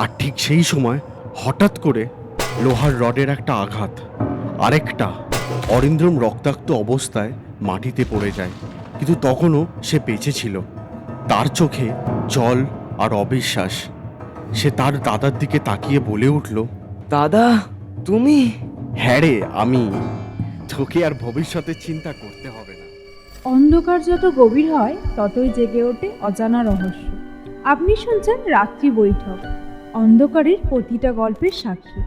আর ঠিক সেই সময় হঠাৎ করে লোহার রডের একটা আঘাত, আরেকটা। অরিন্দ্রম রক্তাক্ত অবস্থায় মাটিতে পড়ে যায়, কিন্তু তখনও সে বেঁচে ছিল। তার চোখে জল আর অবিশ্বাস। সে তার দাদার দিকে তাকিয়ে বলে উঠল, দাদা, তুমি? হ্যাঁ রে, আমি। তোকে আর ভবিষ্যতের চিন্তা করতে হবে না। অন্ধকার যত গভীর হয় ততই জেগে ওঠে অজানা রহস্য। আপনি শুনছেন রাত্রি বৈঠক, অন্ধকারের প্রতিটা গল্পের সাক্ষী।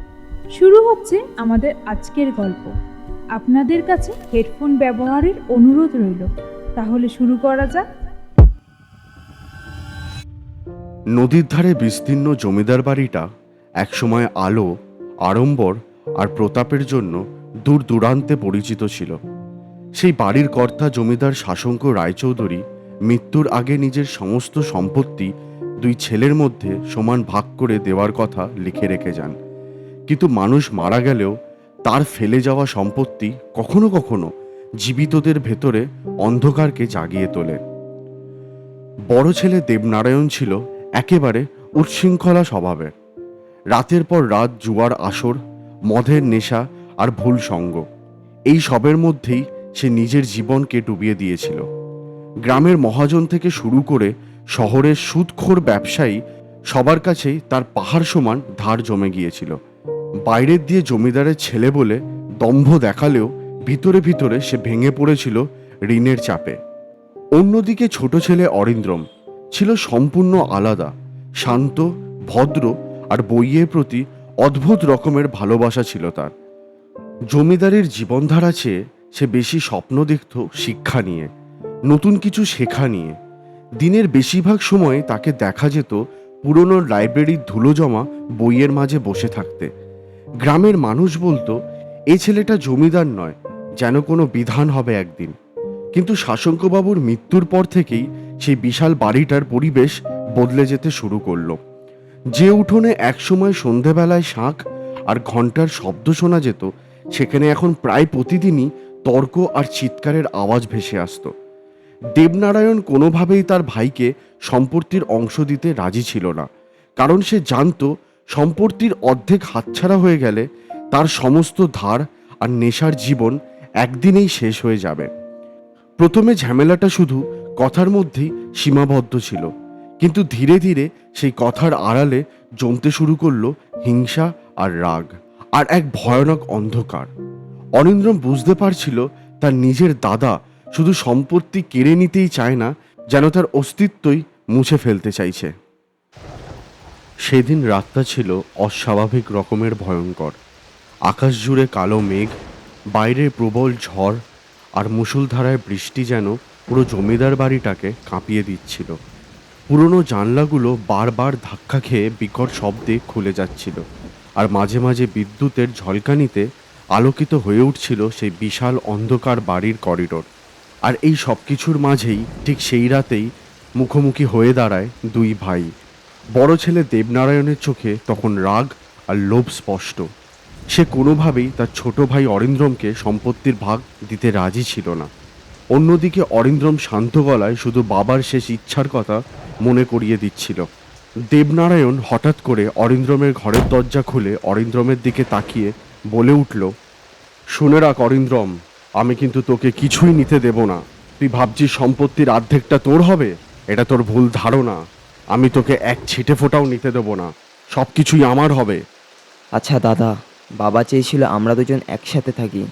শুরু হচ্ছে আমাদের আজকের গল্প। আপনাদের কাছে হেডফোন ব্যবহারের অনুরোধ রইল। তাহলে শুরু করা যাক। নদীর ধারে বিস্তীর্ণ জমিদার বাড়িটা একসময় আলো, আড়ম্বর আর প্রতাপের জন্য দূর দূরান্তে পরিচিত ছিল। সেই বাড়ির কর্তা জমিদার শাসঙ্ক রায়চৌধুরী মৃত্যুর আগে নিজের সমস্ত সম্পত্তি দুই ছেলের মধ্যে সমান ভাগ করে দেওয়ার কথা লিখে রেখে যান। কিন্তু মানুষ মারা গেলেও তার ফেলে যাওয়া সম্পত্তি কখনো কখনো জীবিতদের ভেতরে অন্ধকারকে জাগিয়ে তোলে। বড় ছেলে দেবনারায়ণ ছিল একেবারে উচ্ছৃঙ্খলা স্বভাবের। রাতের পর রাত জুয়ার আসর, মদের নেশা আর ভুল সঙ্গ, এই সবের মধ্যেই সে নিজের জীবনকে ডুবিয়ে দিয়েছিল। গ্রামের মহাজন থেকে শুরু করে শহরের সুদখোর ব্যবসায়ী সবার কাছেই তার পাহাড় সমান ধার জমে গিয়েছিল। বাইরের দিয়ে জমিদারের ছেলে বলে দম্ভ দেখালেও ভিতরে ভিতরে সে ভেঙে পড়েছিল ঋণের চাপে। অন্যদিকে ছোট ছেলে অরিন্দ্রম ছিল সম্পূর্ণ আলাদা, শান্ত, ভদ্র আর বইয়ের প্রতি অদ্ভুত রকমের ভালোবাসা ছিল তার। জমিদারের জীবনধারা চেয়ে সে বেশি স্বপ্ন দেখত শিক্ষা নিয়ে, নতুন কিছু শেখা নিয়ে। দিনের বেশিরভাগ সময় তাকে দেখা যেত পুরনো লাইব্রেরির ধুলো জমা বইয়ের মাঝে বসে থাকতে। গ্রামের মানুষ বলতো, এই ছেলেটা জমিদার নয়, যেন কোনো বিধান হবে একদিন। কিন্তু শাসঙ্কবাবুর মৃত্যুর পর থেকেই সেই বিশাল বাড়িটার পরিবেশ বদলে যেতে শুরু করলো। যে উঠোনে একসময় সন্ধেবেলায় শাঁখ আর ঘণ্টার শব্দ শোনা যেত, সেখানে এখন প্রায় প্রতিদিনই তর্ক আর চিৎকারের আওয়াজ ভেসে আসতো। দেবনারায়ণ কোনোভাবেই তার ভাইকে সম্পত্তির অংশ দিতে রাজি ছিল না, কারণ সে জানতো সম্পত্তির অর্ধেক হাতছাড়া হয়ে গেলে তার সমস্ত ধার আর নেশার জীবন একদিনেই শেষ হয়ে যাবে। প্রথমে ঝামেলাটা শুধু কথার মধ্যেই সীমাবদ্ধ ছিল, কিন্তু ধীরে ধীরে সেই কথার আড়ালে জমতে শুরু করলো হিংসা আর রাগ আর এক ভয়ানক অন্ধকার। অরিন্দ্রম বুঝতে পারছিল তার নিজের দাদা শুধু সম্পত্তি কেড়ে নিতেই চায় না, যেন তার অস্তিত্বই মুছে ফেলতে চাইছে। সেদিন রাতটা ছিল অস্বাভাবিক রকমের ভয়ঙ্কর। আকাশ জুড়ে কালো মেঘ, বাইরে প্রবল ঝড় আর মুষলধারায় বৃষ্টি যেন পুরো জমিদার বাড়িটাকে কাঁপিয়ে দিচ্ছিল। পুরনো জানলাগুলো বারবার ধাক্কা খেয়ে বিকট শব্দে খুলে যাচ্ছিল, আর মাঝে মাঝে বিদ্যুতের ঝলকানিতে আলোকিত হয়ে উঠছিল সেই বিশাল অন্ধকার বাড়ির করিডোর। আর এই সব কিছুর মাঝেই ঠিক সেই রাতেই মুখোমুখি হয়ে দাঁড়ায় দুই ভাই। বড় ছেলে দেবনারায়ণের চোখে তখন রাগ আর লোভ স্পষ্ট। সে কোনোভাবেই তার ছোট ভাই অরিন্দ্রমকে সম্পত্তির ভাগ দিতে রাজি ছিল না। অন্যদিকে অরিন্দ্রম শান্ত গলায় শুধু বাবার শেষ ইচ্ছার কথা মনে করিয়ে দিচ্ছিল। দেবনারায়ণ হঠাৎ করে অরিন্দ্রমের ঘরের দরজা খুলে অরিন্দ্রমের দিকে তাকিয়ে বলে উঠল, শুনে রাখ অরিন্দ্রম, আমি কিন্তু তোকে কিছুই নিতে দেব না। তুই ভাবছিস সম্পত্তির অর্ধেকটা তোর হবে? এটা তোর ভুল ধারণা। আমি তোকে এক ছিটে ফোঁটাও নিতে দেব না, সব কিছুই আমার হবে। আচ্ছা দাদা, বাবা চেয়েছিল আমরা দুজন একসাথে থাকি।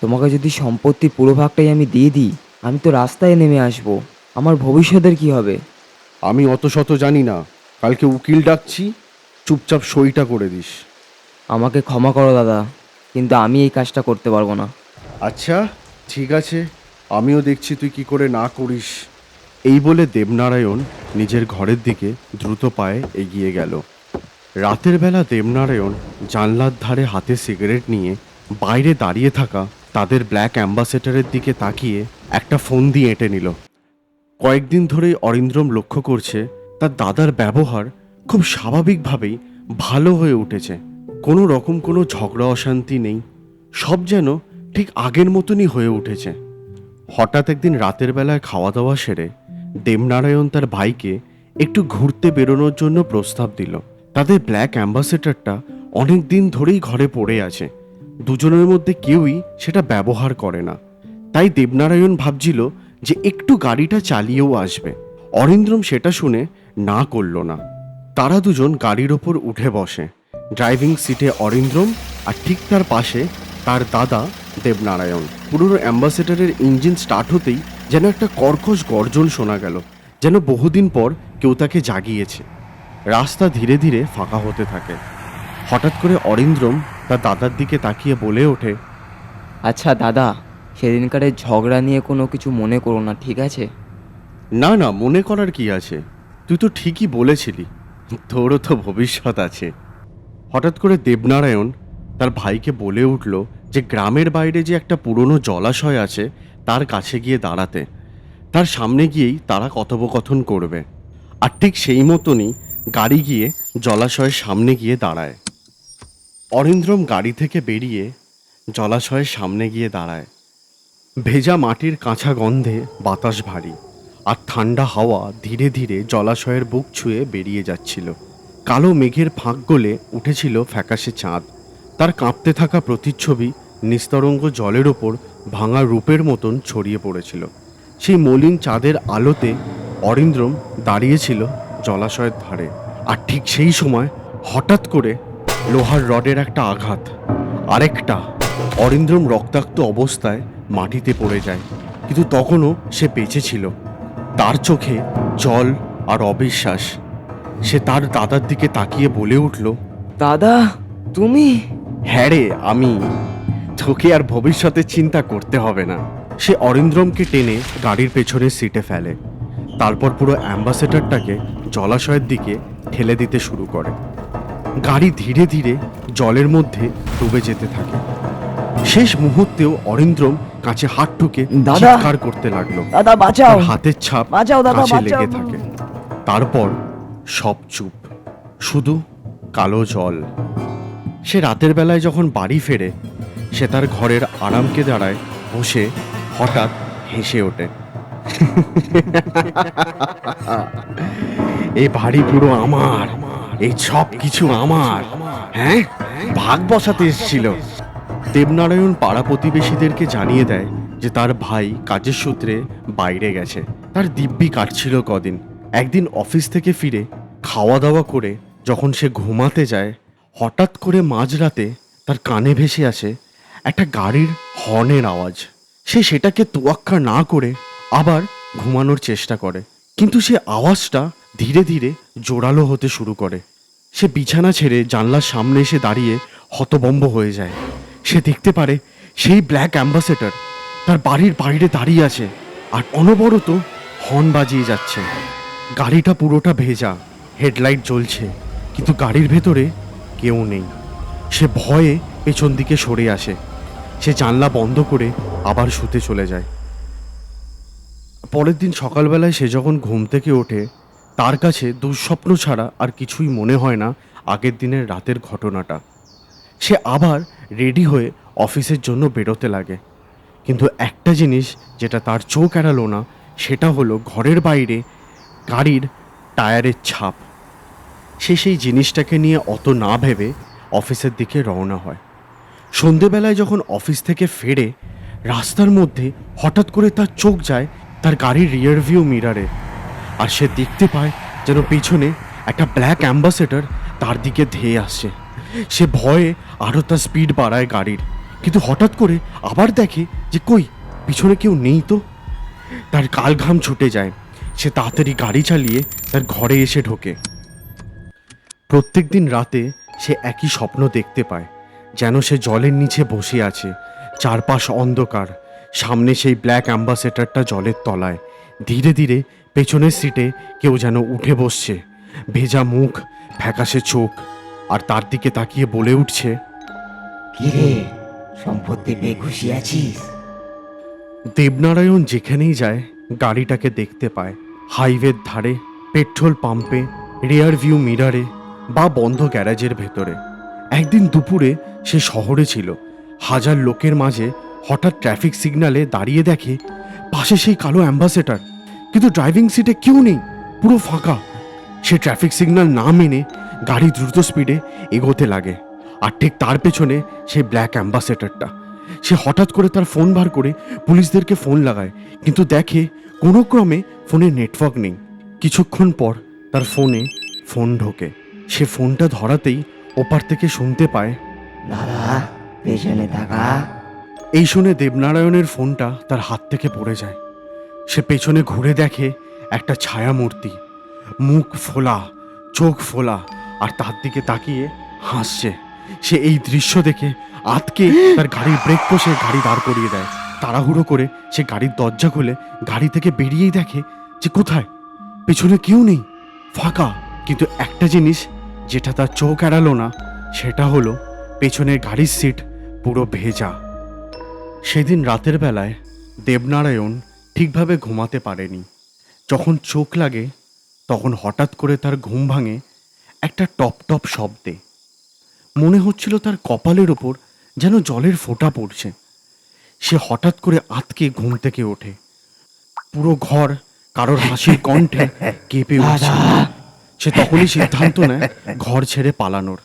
তোমাকে যদি সম্পত্তির পুরো ভাগটাই আমি দিয়ে দিই, আমি তো রাস্তায় নেমে আসব। আমার ভবিষ্যতের কি হবে? আমি অত শত জানি না, কালকে উকিল ডাকছি, চুপচাপ সইটা করে দিস। আমাকে ক্ষমা করো দাদা, কিন্তু আমি এই কাজটা করতে পারবো না। আচ্ছা ঠিক আছে, আমিও দেখছি তুই কি করে না করিস। এই বলে দেবনারায়ণ নিজের ঘরের দিকে দ্রুত পায়ে এগিয়ে গেল। রাতের বেলা দেবনারায়ণ জানলার ধারে হাতে সিগারেট নিয়ে বাইরে দাঁড়িয়ে থাকা তাদের ব্ল্যাক অ্যাম্বাসেডারের দিকে তাকিয়ে একটা ফোন দিয়ে এঁটে নিল। কয়েকদিন ধরেই অরিন্দ্রম লক্ষ্য করছে তার দাদার ব্যবহার খুব স্বাভাবিকভাবেই ভালো হয়ে উঠেছে। কোনো রকম কোনো ঝগড়া অশান্তি নেই, সব যেন ঠিক আগের মতনই হয়ে উঠেছে। হঠাৎ একদিন রাতের বেলায় খাওয়া দাওয়া সেরে দেবনারায়ণ তার ভাইকে একটু ঘুরতে বেরোনোর জন্য প্রস্তাব দিল। তাদের ব্ল্যাক অ্যাম্বাসেডরটা অনেক দিন ধরেই ঘরে পড়ে আছে, দুজনের মধ্যে কেউই সেটা ব্যবহার করে না। তাই দেবনারায়ণ ভাবছিল যে একটু গাড়িটা চালিয়েও আসবে। অরিন্দ্রম সেটা শুনে না করল না। তারা দুজন গাড়ির ওপর উঠে বসে। ড্রাইভিং সিটে অরিন্দ্রম, আর ঠিক তার পাশে তার দাদা দেবনারায়ণ। পুরনো অ্যাম্বাসেডরের ইঞ্জিন স্টার্ট হতেই যেন একটা কর্কশ গর্জন শোনা গেল, যেন বহুদিন পর কেউ তাকে জাগিয়েছে। রাস্তা ধীরে ধীরে ফাঁকা হতে থাকে। হঠাৎ করে অরিন্দ্রম তার দাদার দিকে তাকিয়ে বলে ওঠে, আচ্ছা দাদা, সেদিনকার ঝগড়া নিয়ে কোনো কিছু মনে করো না, ঠিক আছে? না না, মনে করার কি আছে, তুই তো ঠিকই বলেছিলি, তোরও তো ভবিষ্যৎ আছে। হঠাৎ করে দেবনারায়ণ তার ভাইকে বলে উঠল যে গ্রামের বাইরে যে একটা পুরনো জলাশয় আছে তার কাছে গিয়ে দাঁড়াতে। তার সামনে গিয়েই তারা কথোপকথন করবে। আর ঠিক সেই মতনই গাড়ি গিয়ে জলাশয়ের সামনে গিয়ে দাঁড়ায়। অরিন্দ্রম গাড়ি থেকে বেরিয়ে জলাশয়ের সামনে গিয়ে দাঁড়ায়। ভেজা মাটির কাঁচা গন্ধে বাতাস ভারী, আর ঠান্ডা হাওয়া ধীরে ধীরে জলাশয়ের বুক ছুঁয়ে বেরিয়ে যাচ্ছিল। কালো মেঘের ফাঁক গলে উঠেছিল ফ্যাকাশে চাঁদ। তার কাঁপতে থাকা প্রতিচ্ছবি নিস্তরঙ্গ জলের ওপর ভাঙা রূপের মতন ছড়িয়ে পড়েছিল। সেই মলিন চাঁদের আলোতে অরিন্দ্রম দাঁড়িয়েছিল জলাশয়ের ধারে। আর ঠিক সেই সময় হঠাৎ করে লোহার রডের একটা আঘাত, আরেকটা। অরিন্দ্রম রক্তাক্ত অবস্থায় মাটিতে পড়ে যায়, কিন্তু তখনও সে বেঁচে ছিল। তার চোখে জল আর অবিশ্বাস। সে তার দাদার দিকে তাকিয়ে বলে উঠল, দাদা, তুমি? হ্যাঁ রে, আমি। তোকে আর ভবিষ্যতের চিন্তা করতে হবে না। সে অরিন্দ্রমকে টেনে গাড়ির পেছনের সিটে ফেলে। তারপর পুরো অ্যাম্বাসেডরটাকে জলাশয়ের দিকে ঠেলে দিতে শুরু করে। গাড়ি ধীরে ধীরে জলের মধ্যে ডুবে যেতে থাকে। শেষ মুহূর্তেও অরিন্দ্রম কাছে হাত ঠুকে দাদা! চিৎকার করতে লাগলো। দাদা বাঁচাও! তার হাতের ছাপ বাঁচাও দাদা, কাছে বাঁচাও! লেগে থাকে। তারপর সব চুপ, শুধু কালো জল। সে রাতের বেলায় যখন বাড়ি ফেরে, সে তার ঘরের আরামকে দাঁড়ায় বসে হঠাৎ হেসে ওঠে। এই বাড়ি পুরো আমার, এই সব কিছু আমার। হ্যাঁ, ভাগ বসাতে এসেছিল। দেবনারায়ণ পাড়া প্রতিবেশীদেরকে জানিয়ে দেয় যে তার ভাই কাজের সূত্রে বাইরে গেছে। তার দিব্যি কাটছিল কদিন। একদিন অফিস থেকে ফিরে খাওয়া দাওয়া করে যখন সে ঘুমাতে যায়, হঠাৎ করে মাঝরাতে তার কানে ভেসে আসে একটা গাড়ির হর্নের আওয়াজ। সে সেটাকে তোয়াক্কা না করে আবার ঘুমানোর চেষ্টা করে, কিন্তু সে আওয়াজটা ধীরে ধীরে জোরালো হতে শুরু করে। সে বিছানা ছেড়ে জানলার সামনে এসে দাঁড়িয়ে হতভম্ব হয়ে যায়। সে দেখতে পারে সেই ব্ল্যাক অ্যাম্বাসেডর তার বাড়ির বাইরে দাঁড়িয়ে আছে আর অনবরত হর্ন বাজিয়ে যাচ্ছে। গাড়িটা পুরোটা ভেজা, হেডলাইট জ্বলছে, কিন্তু গাড়ির ভেতরে কেউ নেই। সে ভয়ে পেছন দিকে সরে আসে। সে জানলা বন্ধ করে আবার শুতে চলে যায়। পরের দিন সকালবেলায় সে যখন ঘুম থেকে ওঠে, তার কাছে দুঃস্বপ্ন ছাড়া আর কিছুই মনে হয় না আগের দিনের রাতের ঘটনাটা। সে আবার রেডি হয়ে অফিসের জন্য বেরোতে লাগে, কিন্তু একটা জিনিস যেটা তার চোখ এড়ালো না, সেটা হলো ঘরের বাইরে গাড়ির টায়ারের ছাপ। সে সেই জিনিসটাকে নিয়ে অত না ভেবে অফিসের দিকে রওনা হয়। সন্ধেবেলায় যখন অফিস থেকে ফেরে, রাস্তার মধ্যে হঠাৎ করে তার চোখ যায় তার গাড়ির রিয়ার ভিউ মিরারে। আর সে দেখতে পায় যেন পিছনে একটা ব্ল্যাক অ্যাম্বাসেডর তার দিকে ধেয়ে আসছে। সে ভয়ে আরও তার স্পিড বাড়ায় গাড়ির, কিন্তু হঠাৎ করে আবার দেখে যে কই, পিছনে কেউ নেই তো। তার গাল ঘাম ছুটে যায়। সে তাড়াতাড়ি গাড়ি চালিয়ে তার ঘরে এসে ঢোকে। প্রত্যেক দিন রাতে সে একই স্বপ্ন দেখতে পায়, যেন সে জলের নিচে বসে আছে, চারপাশ অন্ধকার, সামনে সেই ব্ল্যাক অ্যাম্বাসেডরটা জলের তলায়। ধীরে ধীরে পেছনের সিটে কেউ যেন উঠে বসছে, ভেজা মুখ, ফ্যাকাশে চোখ, আর তার দিকে তাকিয়ে বলে উঠছে, কিরে, সম্পত্তি পেয়ে খুশি আছিস? দেবনারায়ণ যেখানেই যায় গাড়িটাকে দেখতে পায়। হাইওয়ের ধারে, পেট্রোল পাম্পে, রিয়ার ভিউ মিরারে, বা বন্ধ গ্যারেজের ভেতরে। একদিন দুপুরে সে শহরে ছিল। হাজার লোকের মাঝে হঠাৎ ট্রাফিক সিগন্যালে দাঁড়িয়ে দেখে পাশে সেই কালো অ্যাম্বাসেডর, কিন্তু ড্রাইভিং সিটে কেউ নেই, পুরো ফাঁকা। সে ট্রাফিক সিগন্যাল না মেনে গাড়ি দ্রুত স্পিডে এগোতে লাগে। আর ঠিক তার পেছনে সেই ব্ল্যাক অ্যাম্বাসেডরটা। সে হঠাৎ করে তার ফোন বার করে পুলিশদেরকে ফোন লাগায়, কিন্তু দেখে কোনো ক্রমে ফোনে নেটওয়ার্ক নেই। কিছুক্ষণ পর তার ফোনে ফোন ঢোকে। সে ফোনটা ধরাতেই ওপার থেকে শুনতে পায়, দাদা পেছনে থাকা। এই শুনে দেবনারায়ণের ফোনটা তার হাত থেকে পড়ে যায়। সে পেছনে ঘুরে দেখে একটা ছায়া মূর্তি, মুখ ফোলা, চোখ ফোলা, আর তার দিকে তাকিয়ে হাসছে। সে এই দৃশ্য দেখে আতকে তার গাড়ির ব্রেক কষে গাড়ি দাঁড় করিয়ে দেয়। তাড়াহুড়ো করে সে গাড়ির দরজা খুলে গাড়ি থেকে বেরিয়েই দেখে যে কোথায়, পেছনে কেউ নেই, ফাঁকা। কিন্তু একটা জিনিস যেটা তার চোখ এড়ালো না, সেটা হলো পেছনের গাড়ির সিট পুরো ভেজা। সেদিন রাতের বেলায় দেবনারায়ণ ঠিকভাবে ঘুমাতে পারেনি। যখন চোখ লাগে তখন হঠাৎ করে তার ঘুম ভাঙে একটা টপ টপ শব্দে। মনে হচ্ছিল তার কপালের ওপর যেন জলের ফোঁটা পড়ছে। সে হঠাৎ করে আতকে ঘুম থেকে ওঠে। পুরো ঘর কারোর হাসির কণ্ঠে কেঁপে উঠছে। সে তখনই সিদ্ধান্ত নেয় ঘর ছেড়ে পালানোর।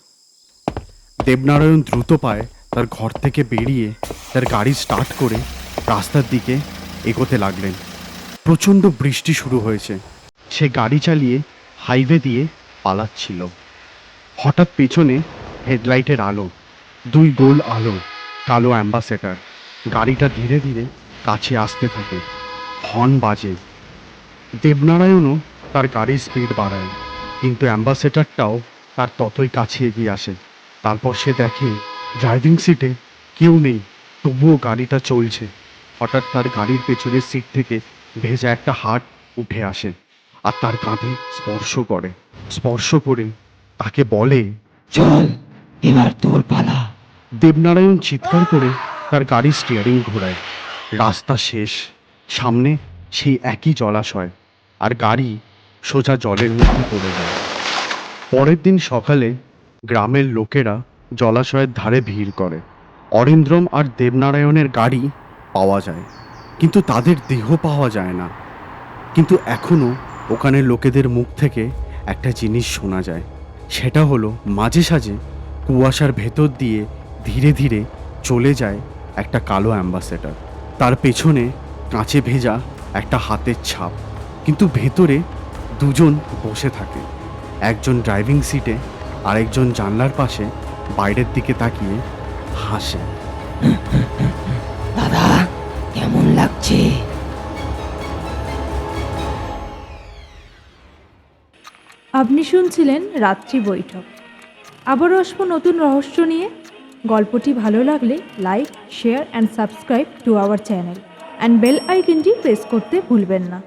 দেবনারায়ণ দ্রুত পায় তার ঘর থেকে বেরিয়ে তার গাড়ি স্টার্ট করে রাস্তার দিকে এগোতে লাগলেন। প্রচণ্ড বৃষ্টি শুরু হয়েছে। সে গাড়ি চালিয়ে হাইওয়ে দিয়ে পালাচ্ছিল। হঠাৎ পেছনে হেডলাইটের আলো, দুই গোল আলো, কালো অ্যাম্বাসেডর। গাড়িটা ধীরে ধীরে কাছে আসতে থাকে, হর্ন বাজে। দেবনারায়ণও তার গাড়ির স্পিড বাড়ায়, কিন্তু অ্যাম্বাসেডরটাও তার ততই কাছে এগিয়ে আসে। তারপর সে দেখে ড্রাইভিং সিটে কেউ নেই, তবুও গাড়িটা চলছে। হঠাৎ তার গাড়ির পেছনের সিট থেকে ভেজা একটা হাত উঠে আসে আর তার কাঁধে স্পর্শ করে তাকে বলে, চল এবার তোর পালা। দেবনারায়ণ চিৎকার করে তার গাড়ির স্টিয়ারিং ঘোরায়। রাস্তা শেষ, সামনে সেই একই জলাশয়, আর গাড়ি সোজা জলের মধ্যে পড়ে যায়। পরের দিন সকালে গ্রামের লোকেরা জলাশয়ের ধারে ভিড় করে। অরিন্দ্রম আর দেবনারায়ণের গাড়ি পাওয়া যায়, কিন্তু তাদের দেহ পাওয়া যায় না। কিন্তু এখনও ওখানের লোকেদের মুখ থেকে একটা জিনিস শোনা যায়। সেটা হলো মাঝে সাঝে কুয়াশার ভেতর দিয়ে ধীরে ধীরে চলে যায় একটা কালো অ্যাম্বাসেডর। তার পেছনে কাঁচে ভেজা একটা হাতের ছাপ, কিন্তু ভেতরে দুজন বসে থাকে, একজন ড্রাইভিং সিটে আর একজন জানলার পাশে বাইরের দিকে তাকিয়ে হাসে। দাদা কেমন লাগছে? আপনি শুনছিলেন রাত্রি বৈঠক। আবারও আসবো নতুন রহস্য নিয়ে। গল্পটি ভালো লাগলে like, share and subscribe to our channel and bell আইকনটি প্রেস করতে ভুলবেন না।